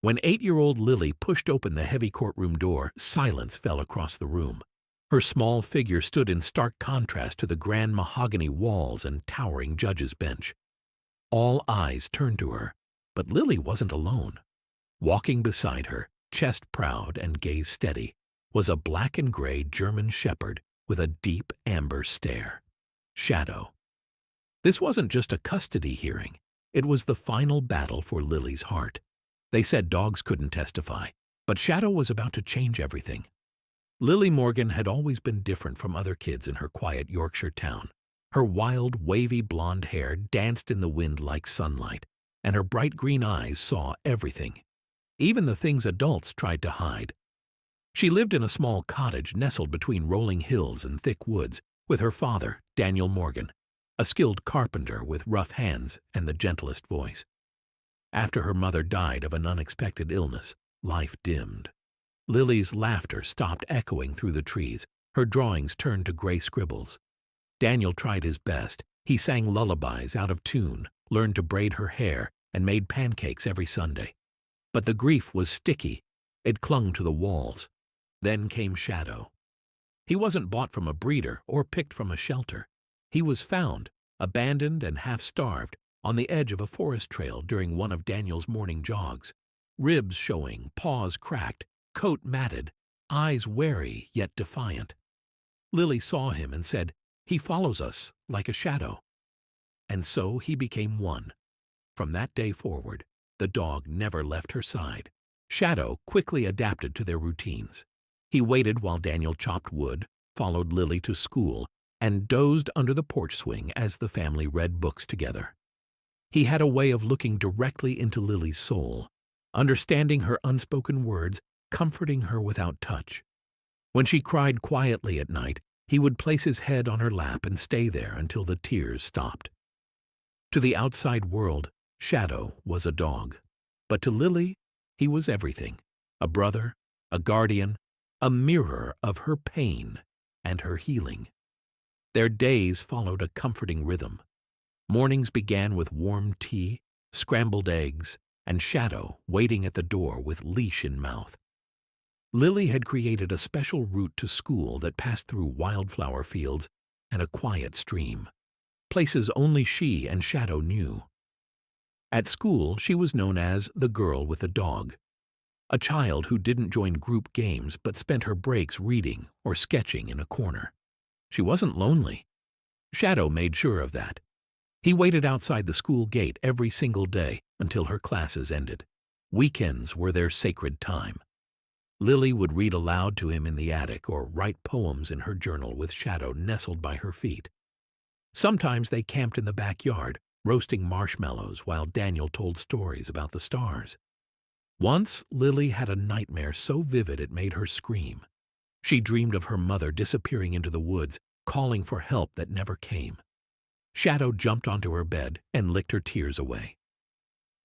When 8-year-old Lily pushed open the heavy courtroom door, silence fell across the room. Her small figure stood in stark contrast to the grand mahogany walls and towering judge's bench. All eyes turned to her, but Lily wasn't alone. Walking beside her, chest proud and gaze steady, was a black and gray German shepherd with a deep amber stare. Shadow. This wasn't just a custody hearing. It was the final battle for Lily's heart. They said dogs couldn't testify, but Shadow was about to change everything. Lily Morgan had always been different from other kids in her quiet Yorkshire town. Her wild, wavy blonde hair danced in the wind like sunlight, and her bright green eyes saw everything, even the things adults tried to hide. She lived in a small cottage nestled between rolling hills and thick woods with her father, Daniel Morgan, a skilled carpenter with rough hands and the gentlest voice. After her mother died of an unexpected illness, life dimmed. Lily's laughter stopped echoing through the trees. Her drawings turned to gray scribbles. Daniel tried his best. He sang lullabies out of tune, learned to braid her hair, and made pancakes every Sunday. But the grief was sticky. It clung to the walls. Then came Shadow. He wasn't bought from a breeder or picked from a shelter. He was found, abandoned and half-starved, on the edge of a forest trail during one of Daniel's morning jogs. Ribs showing, paws cracked, coat matted, eyes wary yet defiant. Lily saw him and said, "He follows us like a shadow." And so he became one. From that day forward, the dog never left her side. Shadow quickly adapted to their routines. He waited while Daniel chopped wood, followed Lily to school, and dozed under the porch swing as the family read books together. He had a way of looking directly into Lily's soul, understanding her unspoken words, comforting her without touch. When she cried quietly at night, he would place his head on her lap and stay there until the tears stopped. To the outside world, Shadow was a dog. But to Lily, he was everything: a brother, a guardian, a mirror of her pain and her healing. Their days followed a comforting rhythm. Mornings began with warm tea, scrambled eggs, and Shadow waiting at the door with leash in mouth. Lily had created a special route to school that passed through wildflower fields and a quiet stream, places only she and Shadow knew. At school, she was known as the girl with the dog, a child who didn't join group games but spent her breaks reading or sketching in a corner. She wasn't lonely. Shadow made sure of that. He waited outside the school gate every single day until her classes ended. Weekends were their sacred time. Lily would read aloud to him in the attic or write poems in her journal with Shadow nestled by her feet. Sometimes they camped in the backyard, roasting marshmallows while Daniel told stories about the stars. Once, Lily had a nightmare so vivid it made her scream. She dreamed of her mother disappearing into the woods, calling for help that never came. Shadow jumped onto her bed and licked her tears away.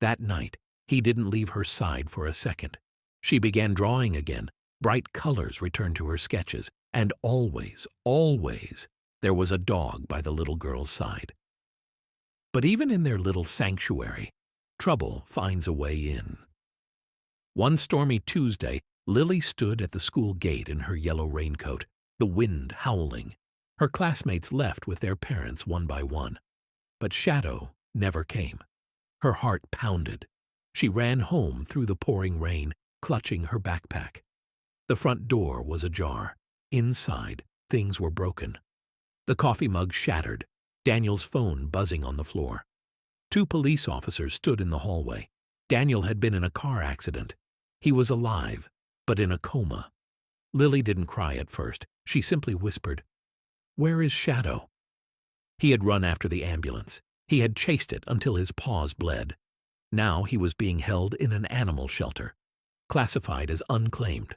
That night, he didn't leave her side for a second. She began drawing again. Bright colors returned to her sketches, and always, always, there was a dog by the little girl's side. But even in their little sanctuary, trouble finds a way in. One stormy Tuesday, Lily stood at the school gate in her yellow raincoat, the wind howling. Her classmates left with their parents one by one. But Shadow never came. Her heart pounded. She ran home through the pouring rain, clutching her backpack. The front door was ajar. Inside, things were broken. The coffee mug shattered, Daniel's phone buzzing on the floor. 2 police officers stood in the hallway. Daniel had been in a car accident. He was alive, but in a coma. Lily didn't cry at first. She simply whispered, "Where is Shadow?" He had run after the ambulance. He had chased it until his paws bled. Now he was being held in an animal shelter, classified as unclaimed.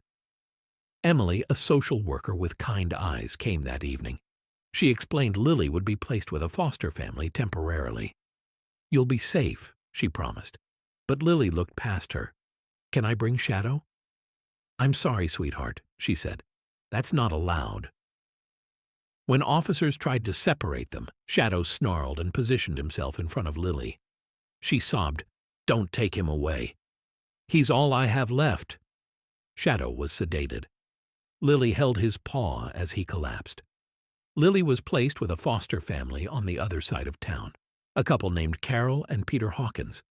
Emily, a social worker with kind eyes, came that evening. She explained Lily would be placed with a foster family temporarily. "You'll be safe," she promised. But Lily looked past her. "Can I bring Shadow?" "I'm sorry, sweetheart," she said. "That's not allowed." When officers tried to separate them, Shadow snarled and positioned himself in front of Lily. She sobbed, "Don't take him away." He's all I have left." Shadow was sedated. Lily held his paw as he collapsed. Lily was placed with a foster family on the other side of town, a couple named Carol and Peter Hawkins.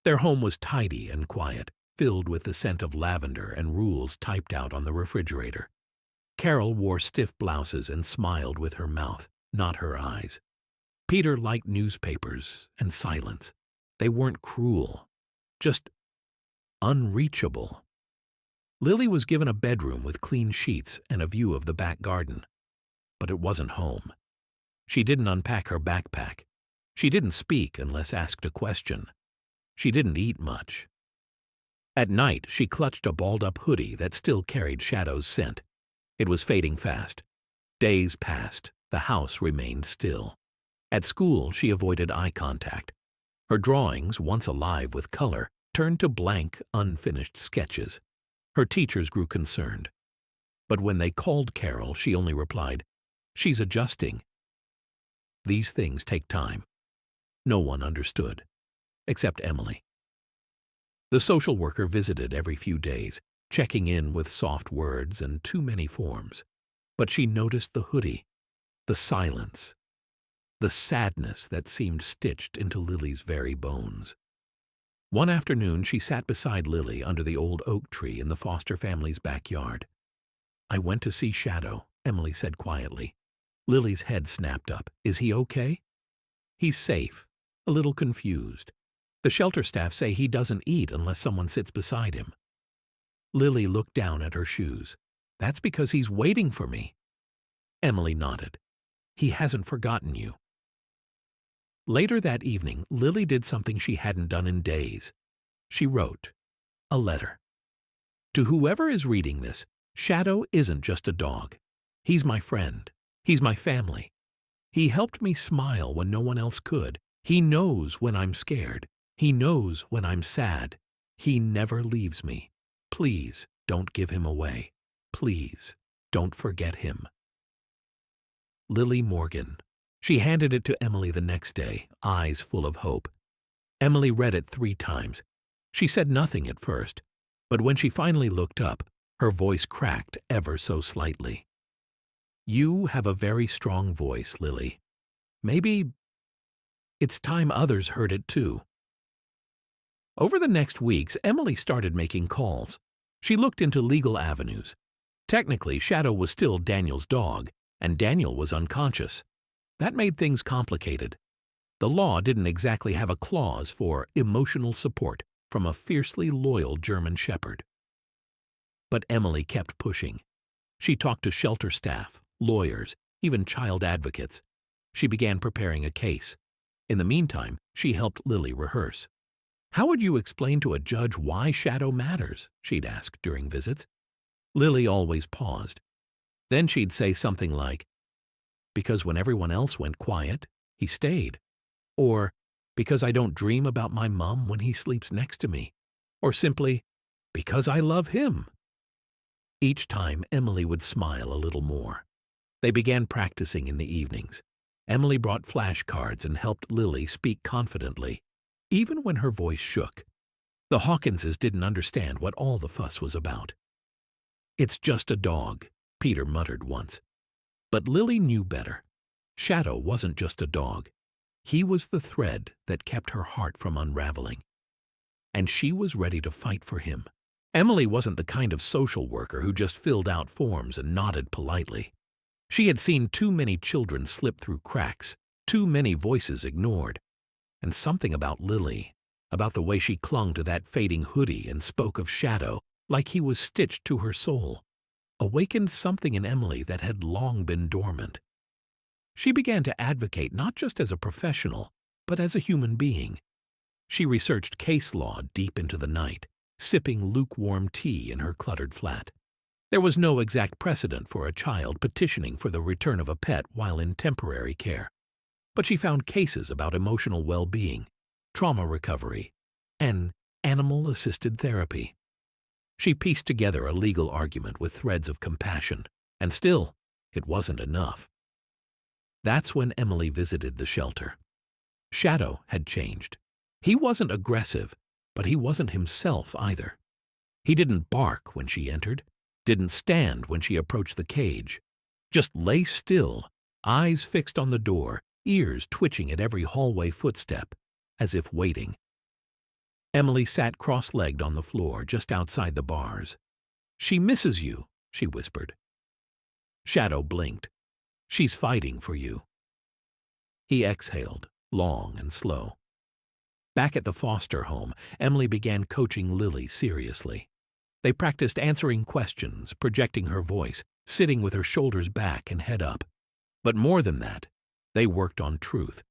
Their home was tidy and quiet, filled with the scent of lavender and rules typed out on the refrigerator. Carol wore stiff blouses and smiled with her mouth, not her eyes. Peter liked newspapers and silence. They weren't cruel, just unreachable. Lily was given a bedroom with clean sheets and a view of the back garden. But it wasn't home. She didn't unpack her backpack. She didn't speak unless asked a question. She didn't eat much. At night, she clutched a balled-up hoodie that still carried Shadow's scent. It was fading fast. Days passed. The house remained still. At school, she avoided eye contact. Her drawings, once alive with color, turned to blank, unfinished sketches. Her teachers grew concerned. But when they called Carol, she only replied, "She's adjusting." These things take time. No one understood, except Emily. The social worker visited every few days, checking in with soft words and too many forms. But she noticed the hoodie, the silence, the sadness that seemed stitched into Lily's very bones. One afternoon, she sat beside Lily under the old oak tree in the foster family's backyard. "I went to see Shadow," Emily said quietly. Lily's head snapped up. "Is he okay?" "He's safe, a little confused. The shelter staff say he doesn't eat unless someone sits beside him." Lily looked down at her shoes. "That's because he's waiting for me." Emily nodded. "He hasn't forgotten you." Later that evening, Lily did something she hadn't done in days. She wrote a letter. "To whoever is reading this, Shadow isn't just a dog. He's my friend. He's my family. He helped me smile when no one else could. He knows when I'm scared. He knows when I'm sad. He never leaves me. Please don't give him away. Please don't forget him." Lily Morgan. She handed it to Emily the next day, eyes full of hope. Emily read it 3 times. She said nothing at first, but when she finally looked up, her voice cracked ever so slightly. "You have a very strong voice, Lily. Maybe it's time others heard it too." Over the next weeks, Emily started making calls. She looked into legal avenues. Technically, Shadow was still Daniel's dog, and Daniel was unconscious. That made things complicated. The law didn't exactly have a clause for emotional support from a fiercely loyal German shepherd. But Emily kept pushing. She talked to shelter staff, lawyers, even child advocates. She began preparing a case. In the meantime, she helped Lily rehearse. "How would you explain to a judge why Shadow matters?" she'd ask during visits. Lily always paused. Then she'd say something like, "Because when everyone else went quiet, he stayed." Or, "Because I don't dream about my mom when he sleeps next to me." Or simply, "Because I love him." Each time, Emily would smile a little more. They began practicing in the evenings. Emily brought flashcards and helped Lily speak confidently, even when her voice shook. The Hawkinses didn't understand what all the fuss was about. "It's just a dog," Peter muttered once. But Lily knew better. Shadow wasn't just a dog. He was the thread that kept her heart from unraveling. And she was ready to fight for him. Emily wasn't the kind of social worker who just filled out forms and nodded politely. She had seen too many children slip through cracks, too many voices ignored. And something about Lily, about the way she clung to that fading hoodie and spoke of Shadow like he was stitched to her soul, awakened something in Emily that had long been dormant. She began to advocate not just as a professional, but as a human being. She researched case law deep into the night, sipping lukewarm tea in her cluttered flat. There was no exact precedent for a child petitioning for the return of a pet while in temporary care. But she found cases about emotional well-being, trauma recovery, and animal-assisted therapy. She pieced together a legal argument with threads of compassion, and still, it wasn't enough. That's when Emily visited the shelter. Shadow had changed. He wasn't aggressive, but he wasn't himself either. He didn't bark when she entered, didn't stand when she approached the cage. Just lay still, eyes fixed on the door, ears twitching at every hallway footstep, as if waiting. Emily sat cross-legged on the floor just outside the bars. "She misses you," she whispered. Shadow blinked. "She's fighting for you." He exhaled, long and slow. Back at the foster home, Emily began coaching Lily seriously. They practiced answering questions, projecting her voice, sitting with her shoulders back and head up. But more than that, they worked on truth.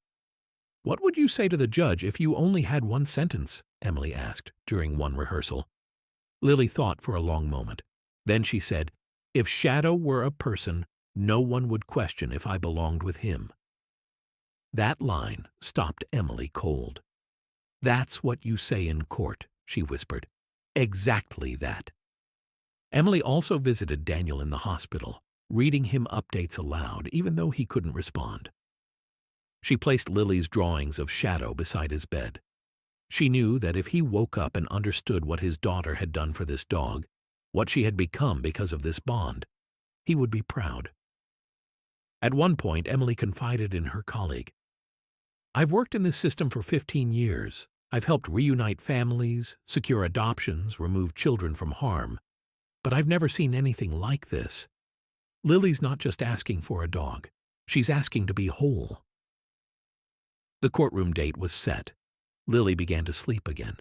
"What would you say to the judge if you only had one sentence?" Emily asked during one rehearsal. Lily thought for a long moment. Then she said, "If Shadow were a person, no one would question if I belonged with him." That line stopped Emily cold. "That's what you say in court," she whispered. "Exactly that." Emily also visited Daniel in the hospital, reading him updates aloud, even though he couldn't respond. She placed Lily's drawings of Shadow beside his bed. She knew that if he woke up and understood what his daughter had done for this dog, what she had become because of this bond, he would be proud. At one point, Emily confided in her colleague, "I've worked in this system for 15 years. I've helped reunite families, secure adoptions, remove children from harm. But I've never seen anything like this. Lily's not just asking for a dog. She's asking to be whole." The courtroom date was set. Lily began to sleep again.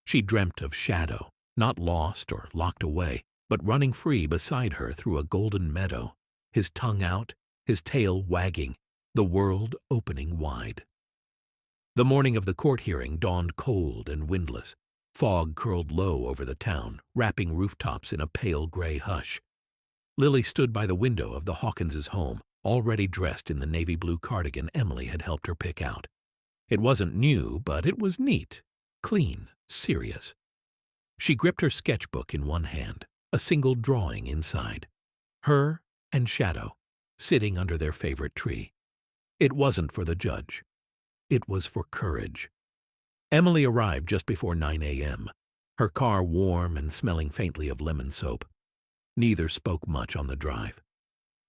She dreamt of Shadow, not lost or locked away, but running free beside her through a golden meadow, his tongue out, his tail wagging, the world opening wide. The morning of the court hearing dawned cold and windless. Fog curled low over the town, wrapping rooftops in a pale gray hush. Lily stood by the window of the Hawkinses' home, already dressed in the navy blue cardigan Emily had helped her pick out. It wasn't new, but it was neat, clean, serious. She gripped her sketchbook in one hand, a single drawing inside. Her and Shadow, sitting under their favorite tree. It wasn't for the judge. It was for courage. Emily arrived just before 9 a.m., her car warm and smelling faintly of lemon soap. Neither spoke much on the drive.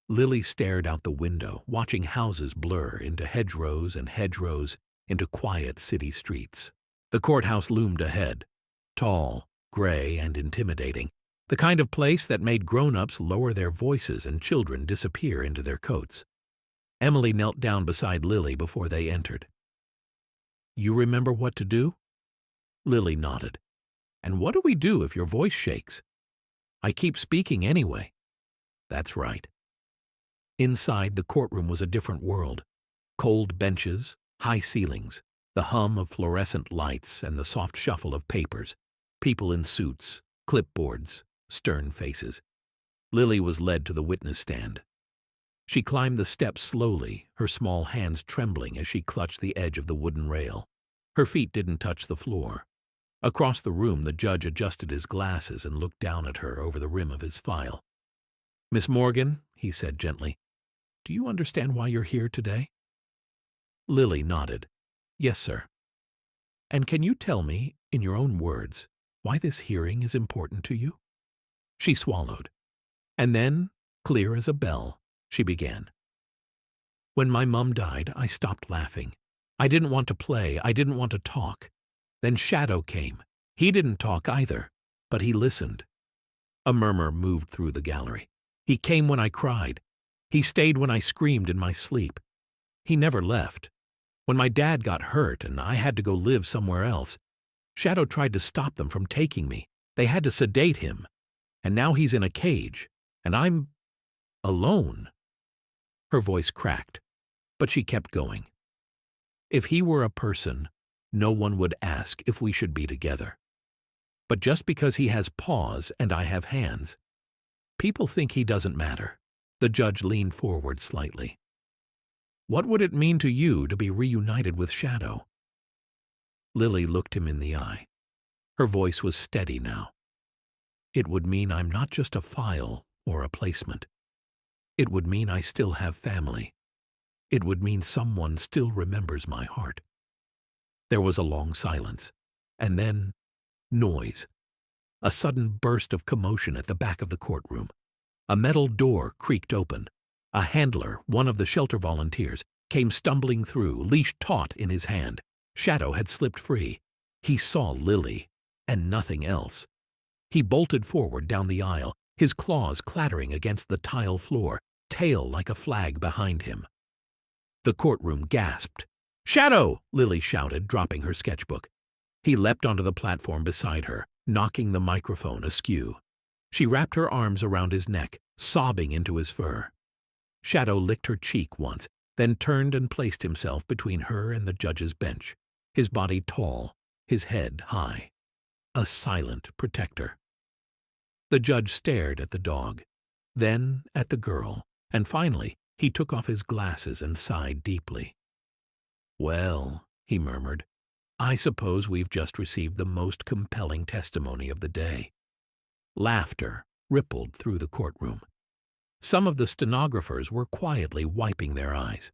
Lily stared out the window, watching houses blur into hedgerows and hedgerows into quiet city streets. The courthouse loomed ahead, tall, gray, and intimidating, the kind of place that made grown-ups lower their voices and children disappear into their coats. Emily knelt down beside Lily before they entered. "You remember what to do?" Lily nodded. "And what do we do if your voice shakes?" "I keep speaking anyway." "That's right." Inside, the courtroom was a different world. Cold benches, high ceilings, the hum of fluorescent lights and the soft shuffle of papers, people in suits, clipboards, stern faces. Lily was led to the witness stand. She climbed the steps slowly, her small hands trembling as she clutched the edge of the wooden rail. Her feet didn't touch the floor. Across the room, the judge adjusted his glasses and looked down at her over the rim of his file. "Miss Morgan," he said gently, "do you understand why you're here today?" Lily nodded. "Yes, sir." "And can you tell me, in your own words, why this hearing is important to you?" She swallowed. And then, clear as a bell, she began. "When my mom died, I stopped laughing. I didn't want to play. I didn't want to talk. Then Shadow came. He didn't talk either, but he listened." A murmur moved through the gallery. "He came when I cried. He stayed when I screamed in my sleep. He never left. When my dad got hurt and I had to go live somewhere else, Shadow tried to stop them from taking me. They had to sedate him. And now he's in a cage, and I'm alone." Her voice cracked, but she kept going. "If he were a person, no one would ask if we should be together. But just because he has paws and I have hands, people think he doesn't matter." The judge leaned forward slightly. "What would it mean to you to be reunited with Shadow?" Lily looked him in the eye. Her voice was steady now. "It would mean I'm not just a file or a placement. It would mean I still have family. It would mean someone still remembers my heart." There was a long silence, and then Noise. A sudden burst of commotion at the back of the courtroom. A metal door creaked open. A handler, one of the shelter volunteers, came stumbling through, leash taut in his hand. Shadow had slipped free. He saw Lily, and nothing else. He bolted forward down the aisle, his claws clattering against the tile floor, tail like a flag behind him. The courtroom gasped. "Shadow!" Lily shouted, dropping her sketchbook. He leapt onto the platform beside her, knocking the microphone askew. She wrapped her arms around his neck, sobbing into his fur. Shadow licked her cheek once, then turned and placed himself between her and the judge's bench, his body tall, his head high. A silent protector. The judge stared at the dog, then at the girl, and finally he took off his glasses and sighed deeply. "Well," he murmured, "I suppose we've just received the most compelling testimony of the day." Laughter rippled through the courtroom. Some of the stenographers were quietly wiping their eyes.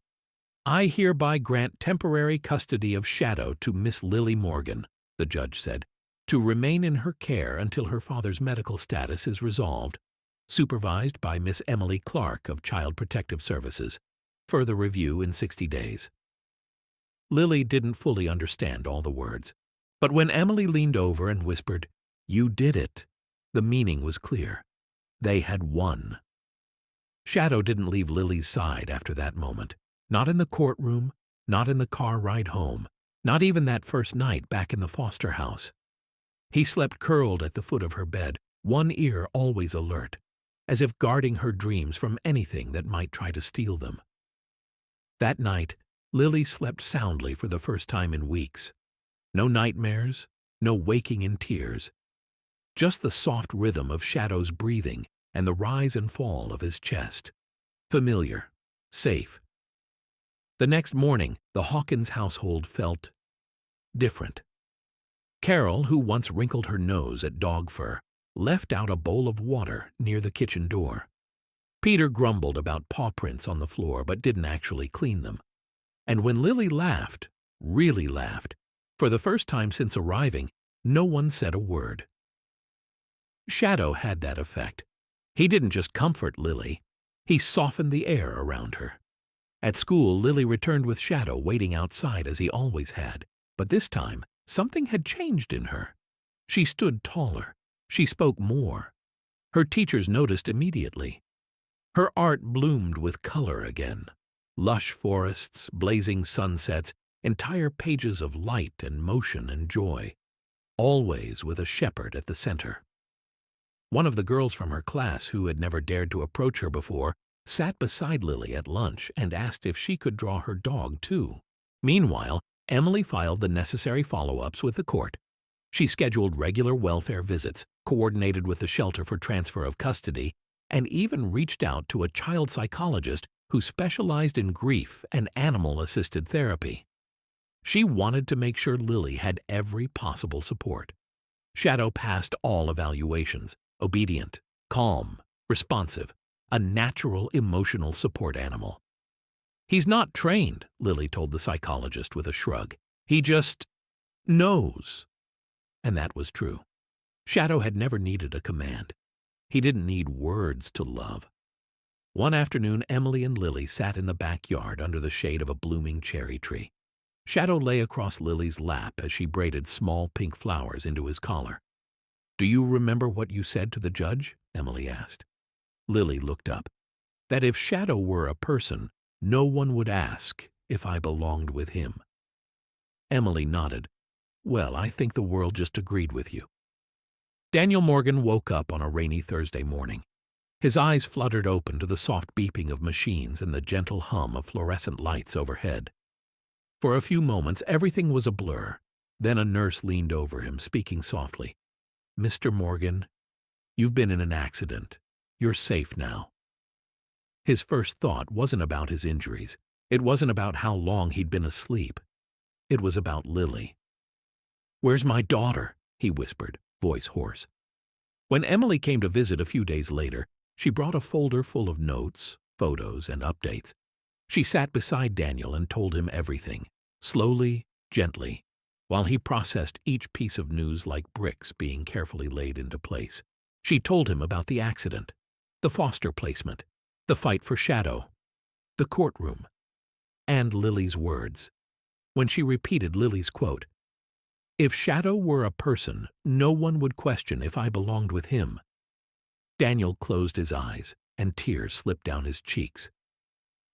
"I hereby grant temporary custody of Shadow to Miss Lily Morgan," the judge said, "to remain in her care until her father's medical status is resolved, supervised by Miss Emily Clark of Child Protective Services. Further review in 60 days. Lily didn't fully understand all the words, but when Emily leaned over and whispered, "You did it," the meaning was clear. They had won. Shadow didn't leave Lily's side after that moment. Not in the courtroom, not in the car ride home, not even that first night back in the foster house. He slept curled at the foot of her bed, one ear always alert, as if guarding her dreams from anything that might try to steal them. That night, Lily slept soundly for the first time in weeks. No nightmares, no waking in tears. Just the soft rhythm of Shadow's breathing and the rise and fall of his chest. Familiar, safe. The next morning, the Hawkins household felt different. Carol, who once wrinkled her nose at dog fur, left out a bowl of water near the kitchen door. Peter grumbled about paw prints on the floor but didn't actually clean them. And when Lily laughed, really laughed, for the first time since arriving, no one said a word. Shadow had that effect. He didn't just comfort Lily, he softened the air around her. At school, Lily returned with Shadow waiting outside as he always had, but this time something had changed in her. She stood taller. She spoke more. Her teachers noticed immediately. Her art bloomed with color again. Lush forests, blazing sunsets, entire pages of light and motion and joy, always with a shepherd at the center. One of the girls from her class, who had never dared to approach her before, sat beside Lily at lunch and asked if she could draw her dog too. Meanwhile, Emily filed the necessary follow-ups with the court. She scheduled regular welfare visits, coordinated with the shelter for transfer of custody, and even reached out to a child psychologist who specialized in grief and animal-assisted therapy. She wanted to make sure Lily had every possible support. Shadow passed all evaluations, obedient, calm, responsive, a natural emotional support animal. "He's not trained," Lily told the psychologist with a shrug. "He just knows." And that was true. Shadow had never needed a command. He didn't need words to love. One afternoon, Emily and Lily sat in the backyard under the shade of a blooming cherry tree. Shadow lay across Lily's lap as she braided small pink flowers into his collar. "Do you remember what you said to the judge?" Emily asked. Lily looked up. "That if Shadow were a person, no one would ask if I belonged with him." Emily nodded. "Well, I think the world just agreed with you." Daniel Morgan woke up on a rainy Thursday morning. His eyes fluttered open to the soft beeping of machines and the gentle hum of fluorescent lights overhead. For a few moments, everything was a blur. Then a nurse leaned over him, speaking softly. "Mr. Morgan, you've been in an accident. You're safe now." His first thought wasn't about his injuries. It wasn't about how long he'd been asleep. It was about Lily. "Where's my daughter?" he whispered, voice hoarse. When Emily came to visit a few days later, she brought a folder full of notes, photos, and updates. She sat beside Daniel and told him everything, slowly, gently, while he processed each piece of news like bricks being carefully laid into place. She told him about the accident, the foster placement, the fight for Shadow, the courtroom, and Lily's words. When she repeated Lily's quote, "If Shadow were a person, no one would question if I belonged with him." Daniel closed his eyes, and tears slipped down his cheeks.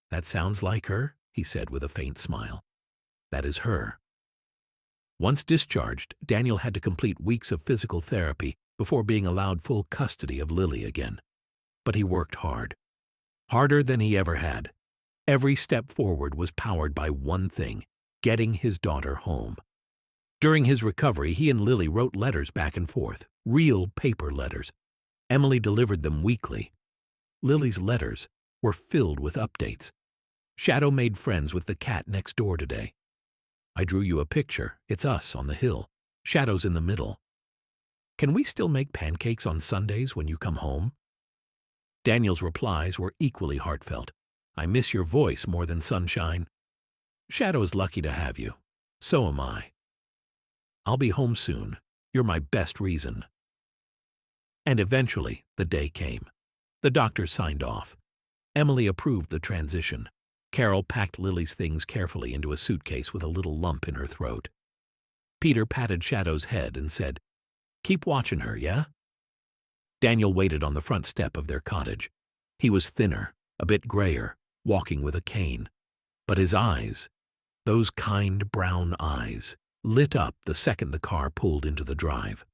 "That sounds like her," he said with a faint smile. "That is her." Once discharged, Daniel had to complete weeks of physical therapy before being allowed full custody of Lily again. But he worked hard. Harder than he ever had. Every step forward was powered by one thing: getting his daughter home. During his recovery, he and Lily wrote letters back and forth, real paper letters. Emily delivered them weekly. Lily's letters were filled with updates. Shadow made friends with the cat next door today. "I drew you a picture. It's us on the hill. Shadow's in the middle. Can we still make pancakes on Sundays when you come home?" Daniel's replies were equally heartfelt. "I miss your voice more than sunshine." "Shadow's lucky to have you. So am I." "I'll be home soon. You're my best reason." And eventually, the day came. The doctor signed off. Emily approved the transition. Carol packed Lily's things carefully into a suitcase with a little lump in her throat. Peter patted Shadow's head and said, "Keep watching her, yeah?" Daniel waited on the front step of their cottage. He was thinner, a bit grayer, walking with a cane. But his eyes, those kind brown eyes, lit up the second the car pulled into the drive.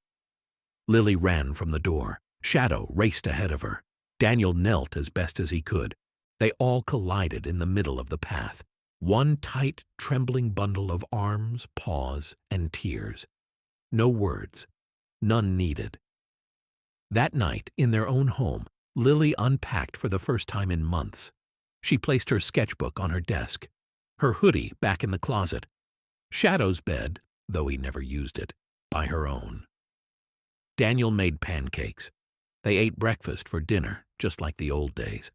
Lily ran from the door. Shadow raced ahead of her. Daniel knelt as best as he could. They all collided in the middle of the path. One tight, trembling bundle of arms, paws, and tears. No words. None needed. That night, in their own home, Lily unpacked for the first time in months. She placed her sketchbook on her desk, her hoodie back in the closet, Shadow's bed, though he never used it, by her own. Daniel made pancakes. They ate breakfast for dinner, just like the old days.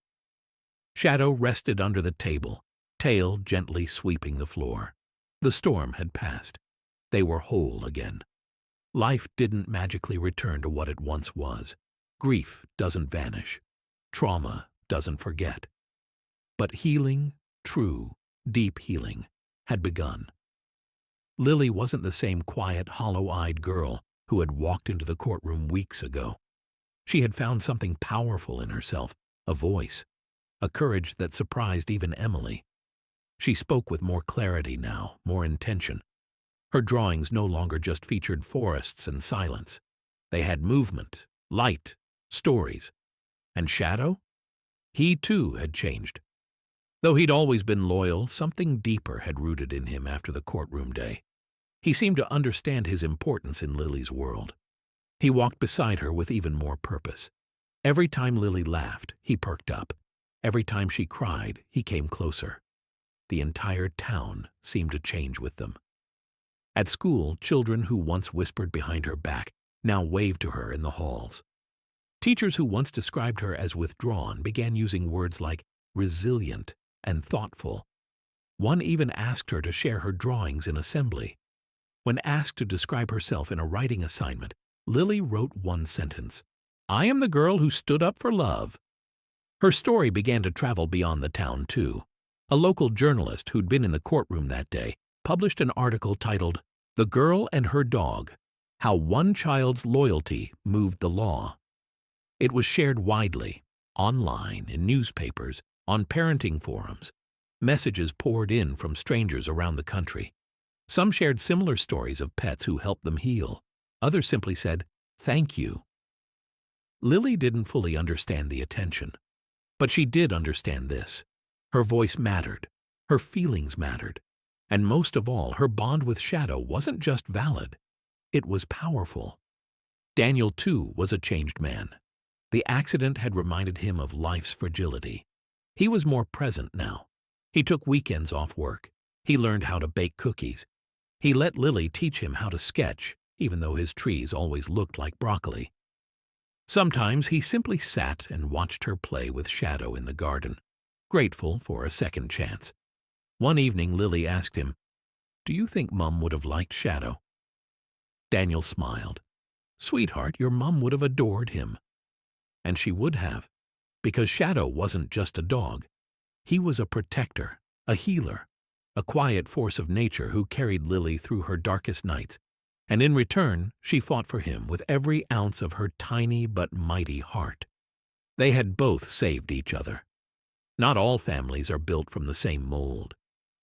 Shadow rested under the table, tail gently sweeping the floor. The storm had passed. They were whole again. Life didn't magically return to what it once was. Grief doesn't vanish. Trauma doesn't forget. But healing, true, deep healing, had begun. Lily wasn't the same quiet, hollow-eyed girl who had walked into the courtroom weeks ago. She had found something powerful in herself, a voice, a courage that surprised even Emily. She spoke with more clarity now, more intention. Her drawings no longer just featured forests and silence. They had movement, light, stories. And Shadow? He too had changed. Though he'd always been loyal, something deeper had rooted in him after the courtroom day. He seemed to understand his importance in Lily's world. He walked beside her with even more purpose. Every time Lily laughed, he perked up. Every time she cried, he came closer. The entire town seemed to change with them. At school, children who once whispered behind her back now waved to her in the halls. Teachers who once described her as withdrawn began using words like resilient and thoughtful. One even asked her to share her drawings in assembly. When asked to describe herself in a writing assignment, Lily wrote one sentence: "I am the girl who stood up for love." Her story began to travel beyond the town, too. A local journalist who'd been in the courtroom that day published an article titled, "The Girl and Her Dog: How One Child's Loyalty Moved the Law." It was shared widely, online, in newspapers, on parenting forums. Messages poured in from strangers around the country. Some shared similar stories of pets who helped them heal. Others simply said, "Thank you." Lily didn't fully understand the attention. But she did understand this. Her voice mattered. Her feelings mattered. And most of all, her bond with Shadow wasn't just valid. It was powerful. Daniel, too, was a changed man. The accident had reminded him of life's fragility. He was more present now. He took weekends off work. He learned how to bake cookies. He let Lily teach him how to sketch, even though his trees always looked like broccoli. Sometimes he simply sat and watched her play with Shadow in the garden, grateful for a second chance. One evening Lily asked him, Do you think Mum would have liked Shadow? Daniel smiled. Sweetheart, your mum would have adored him. And she would have, because Shadow wasn't just a dog. He was a protector, a healer, a quiet force of nature who carried Lily through her darkest nights, and in return she fought for him with every ounce of her tiny but mighty heart. They had both saved each other. Not all families are built from the same mold.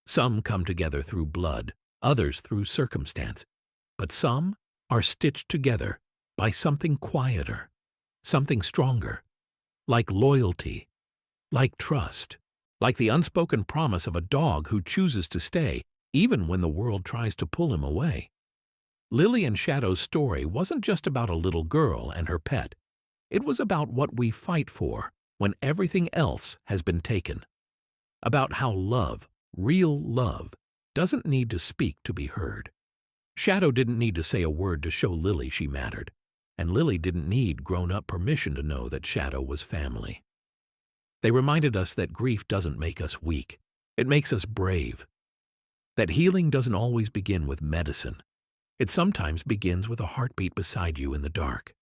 Some come together through blood, others through circumstance, but some are stitched together by something quieter, something stronger, like loyalty, like trust, like the unspoken promise of a dog who chooses to stay even when the world tries to pull him away. Lily and Shadow's story wasn't just about a little girl and her pet. It was about what we fight for when everything else has been taken. About how love, real love, doesn't need to speak to be heard. Shadow didn't need to say a word to show Lily she mattered, and Lily didn't need grown-up permission to know that Shadow was family. They reminded us that grief doesn't make us weak. It makes us brave. That healing doesn't always begin with medicine. It sometimes begins with a heartbeat beside you in the dark.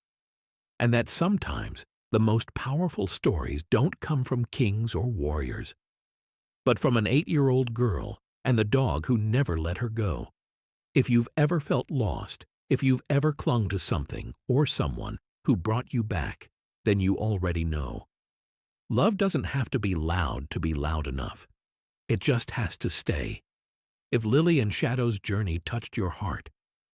And that sometimes the most powerful stories don't come from kings or warriors, but from an 8-year-old girl and the dog who never let her go. If you've ever felt lost, if you've ever clung to something or someone who brought you back, then you already know. Love doesn't have to be loud enough. It just has to stay. If Lily and Shadow's journey touched your heart,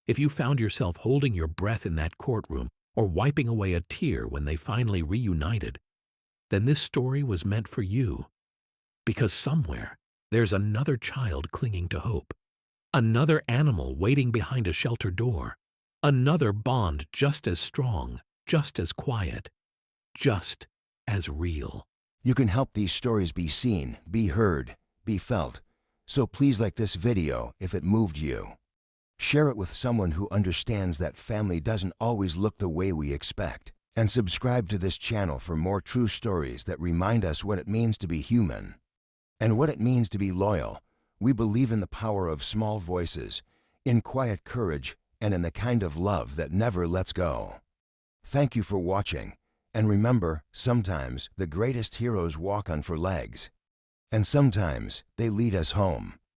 if you found yourself holding your breath in that courtroom or wiping away a tear when they finally reunited, then this story was meant for you. Because somewhere there's another child clinging to hope, another animal waiting behind a shelter door, another bond just as strong, just as quiet, just as real. You can help these stories be seen, be heard, be felt. So please like this video if it moved you. Share it with someone who understands that family doesn't always look the way we expect. And subscribe to this channel for more true stories that remind us what it means to be human and what it means to be loyal. We believe in the power of small voices, in quiet courage, and in the kind of love that never lets go. Thank you for watching. And remember, sometimes the greatest heroes walk on 4 legs. And sometimes they lead us home.